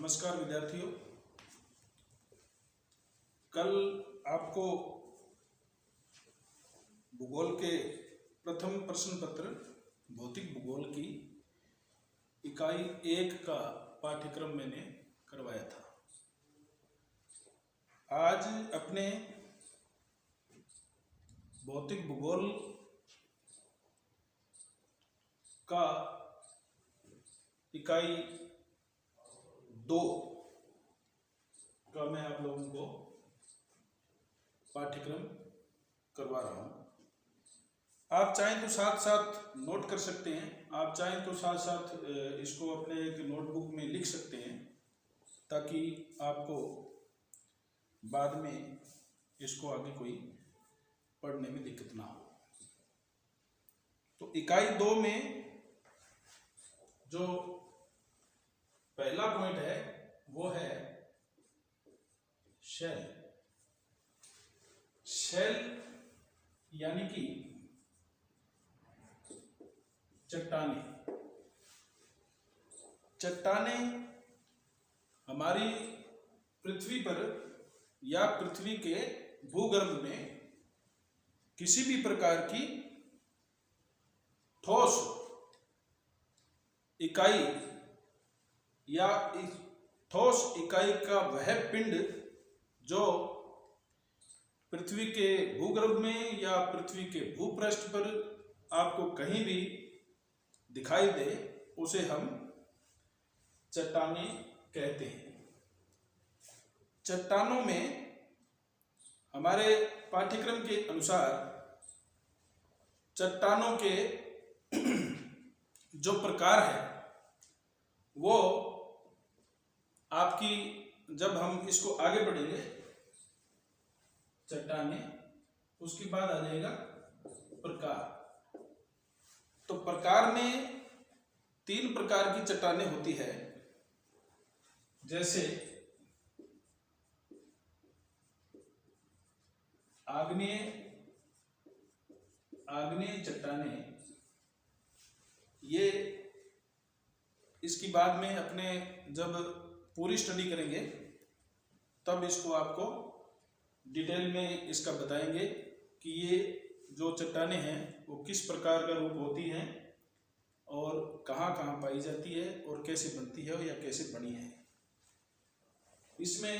नमस्कार विद्यार्थियों। कल आपको भूगोल के प्रथम प्रश्न पत्र भौतिक भूगोल की इकाई 1 का पाठ्यक्रम मैंने करवाया था। आज अपने भौतिक भूगोल का इकाई 2 का मैं आप लोगों को पाठ्यक्रम करवा रहा हूँ। आप चाहें तो साथ साथ नोट कर सकते हैं, आप चाहें तो साथ साथ इसको अपने एक नोटबुक में लिख सकते हैं ताकि आपको बाद में इसको आगे कोई पढ़ने में दिक्कत ना हो। तो इकाई 2 में जो पहला पॉइंट है वो है शेल। शेल यानी कि चट्टानें। चट्टानें हमारी पृथ्वी पर या पृथ्वी के भूगर्भ में किसी भी प्रकार की ठोस इकाई या इस ठोस इकाई का वह पिंड जो पृथ्वी के भूगर्भ में या पृथ्वी के भूपृष्ठ पर आपको कहीं भी दिखाई दे उसे हम चट्टानें कहते हैं। चट्टानों में हमारे पाठ्यक्रम के अनुसार चट्टानों के जो प्रकार है वो आपकी जब हम इसको आगे बढ़ेंगे चट्टानें, उसके बाद आ जाएगा प्रकार। तो प्रकार में 3 प्रकार की चट्टानें होती है, जैसे आग्नेय चट्टानें। ये इसकी बाद में अपने जब पूरी स्टडी करेंगे तब इसको आपको डिटेल में इसका बताएंगे कि ये जो चट्टानें हैं वो किस प्रकार का रूप होती हैं और कहाँ कहाँ पाई जाती है और कैसे बनती है या कैसे बनी है। इसमें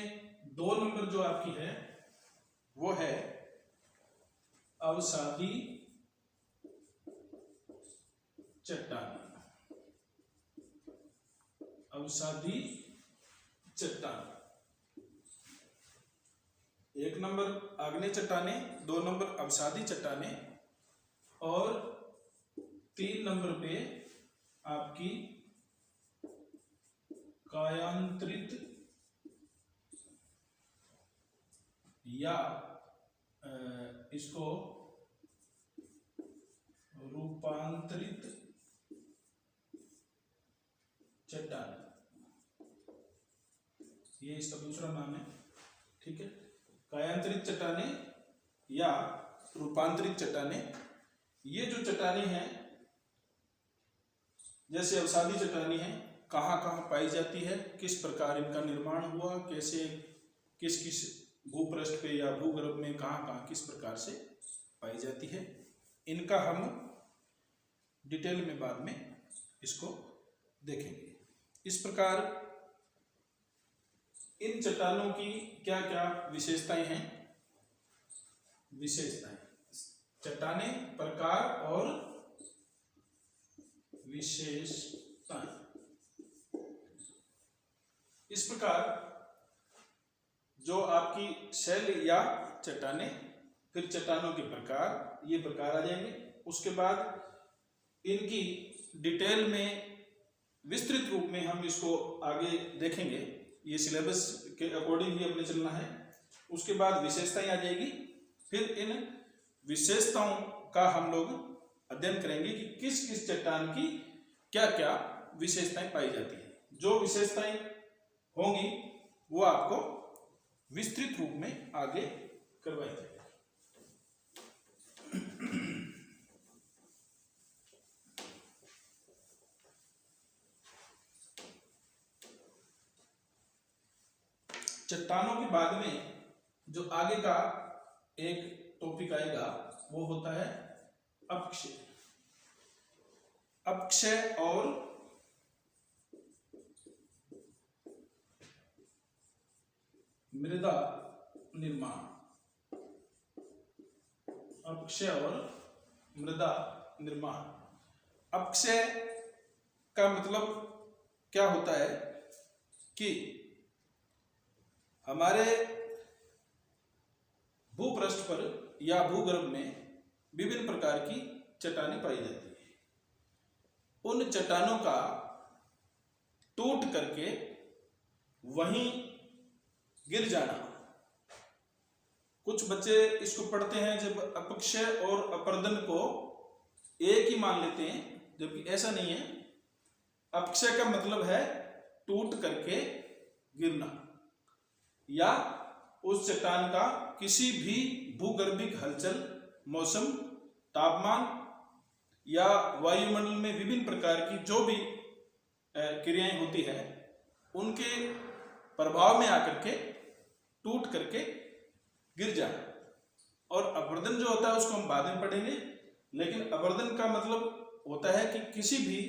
2 नंबर जो आपकी है वो है अवसादी चट्टान। अवसादी चट्टान 1 नंबर आग्नेय चट्टानें, 2 नंबर अवसादी चट्टानें और 3 नंबर पे आपकी कायांतरित या इसको रूपांतरित चट्टान, ये इसका दूसरा नाम है। ठीक है, कायांतरित चट्टानें या रूपांतरित चट्टानें। ये जो चट्टानें हैं जैसे अवसादी चट्टानें हैं, कहाँ कहाँ पाई जाती है, किस प्रकार इनका निर्माण हुआ, कैसे किस किस भूपृष्ठ पे या भूगर्भ में कहाँ कहाँ किस प्रकार से पाई जाती है, इनका हम डिटेल में बाद में इसको देखेंगे। इस प्रकार इन चट्टानों की क्या क्या विशेषताएं हैं। विशेषताएं, चट्टानें, प्रकार और विशेषताएं। इस प्रकार जो आपकी शैल या चट्टानें, फिर चट्टानों के प्रकार, ये प्रकार आ जाएंगे। उसके बाद इनकी डिटेल में विस्तृत रूप में हम इसको आगे देखेंगे, ये सिलेबस के अकॉर्डिंग ही अपने चलना है। उसके बाद विशेषताएं आ जाएगी, फिर इन विशेषताओं का हम लोग अध्ययन करेंगे कि किस किस चट्टान की क्या क्या विशेषताएं पाई जाती है। जो विशेषताएं होंगी वो आपको विस्तृत रूप में आगे करवाई जाएगी। चट्टानों के बाद में जो आगे का एक टॉपिक आएगा वो होता है अपक्षय। अपक्षय और मृदा निर्माण। अपक्षय और मृदा निर्माण। अपक्षय का मतलब क्या होता है कि हमारे भूपृष्ठ पर या भूगर्भ में विभिन्न प्रकार की चट्टानें पाई जाती है। उन चट्टानों का टूट करके वहीं गिर जाना। कुछ बच्चे इसको पढ़ते हैं जब अपक्षय और अपर्दन को एक ही मान लेते हैं, जबकि ऐसा नहीं है। अपक्षय का मतलब है टूट करके गिरना या उस चट्टान का किसी भी भूगर्भिक हलचल, मौसम, तापमान या वायुमंडल में विभिन्न प्रकार की जो भी क्रियाएं होती है उनके प्रभाव में आकर के टूट करके गिर जाना। और अपर्दन जो होता है उसको हम बाद में पढ़ेंगे, लेकिन अपर्दन का मतलब होता है कि किसी भी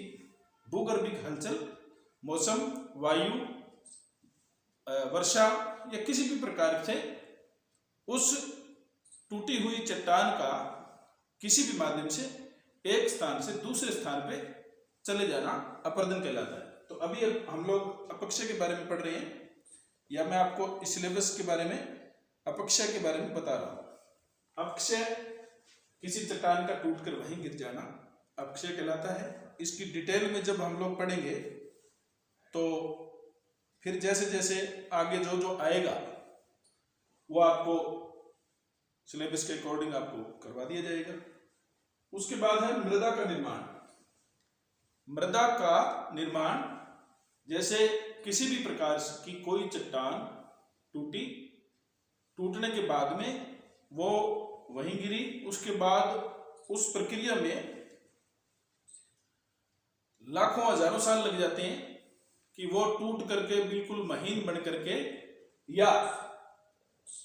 भूगर्भिक हलचल, मौसम, वायु, वर्षा या किसी भी प्रकार से उस टूटी हुई चट्टान का किसी भी माध्यम से एक स्थान से दूसरे स्थान पे चले जाना अपर्दन कहलाता है। तो अभी हम लोग अपक्षय के बारे में पढ़ रहे हैं, या मैं आपको इस सिलेबस के बारे में अपक्षय के बारे में बता रहा हूं। अपक्षय किसी चट्टान का टूटकर वहीं गिर जाना अपक्षय कहलाता है। इसकी डिटेल में जब हम लोग पढ़ेंगे तो फिर जैसे जैसे आगे जो जो आएगा वो आपको सिलेबस के अकॉर्डिंग आपको करवा दिया जाएगा। उसके बाद है मृदा का निर्माण। मृदा का निर्माण जैसे किसी भी प्रकार की कोई चट्टान टूटने के बाद में वो वहीं गिरी, उसके बाद उस प्रक्रिया में लाखों हजारों साल लग जाते हैं कि वो टूट करके बिल्कुल महीन बन करके, या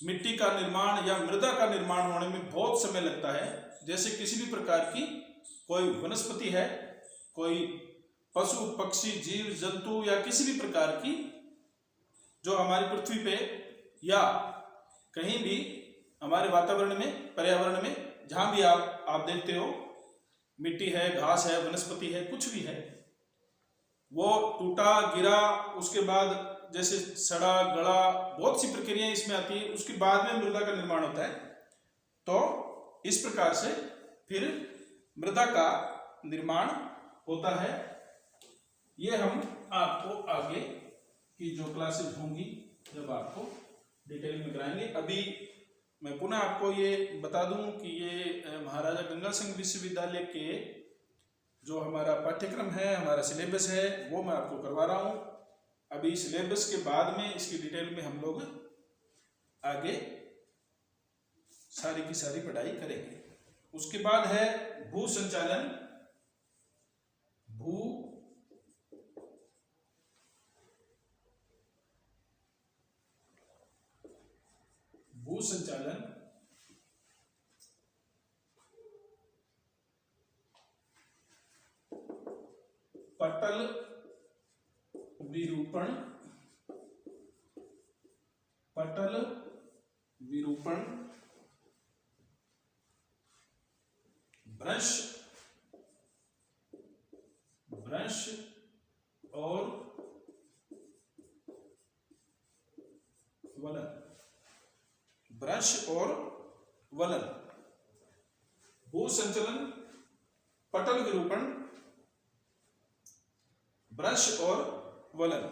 मिट्टी का निर्माण या मृदा का निर्माण होने में बहुत समय लगता है। जैसे किसी भी प्रकार की कोई वनस्पति है, कोई पशु पक्षी जीव जंतु या किसी भी प्रकार की जो हमारी पृथ्वी पे या कहीं भी हमारे वातावरण में, पर्यावरण में जहां भी आप देखते हो मिट्टी है, घास है, वनस्पति है, कुछ भी है, वो टूटा गिरा, उसके बाद जैसे सड़ा गला, बहुत सी प्रक्रियाएं इसमें आती है, उसके बाद में मृदा का निर्माण होता है। तो इस प्रकार से फिर मृदा का निर्माण होता है। ये हम आपको आगे की जो क्लासेस होंगी जब आपको डिटेल में कराएंगे। अभी मैं पुनः आपको ये बता दूं कि ये महाराजा गंगा सिंह विश्वविद्यालय के जो हमारा पाठ्यक्रम है, हमारा सिलेबस है, वो मैं आपको करवा रहा हूँ। अभी सिलेबस के बाद में इसकी डिटेल में हम लोग आगे सारी की सारी पढ़ाई करेंगे। उसके बाद है भू संचालन। भू संचालन, पटल विरूपण, पटल विरूपण, भ्रंश और वलन। भ्रंश और वलन, भू संचलन, पटल विरूपण, भ्रंश और वलन।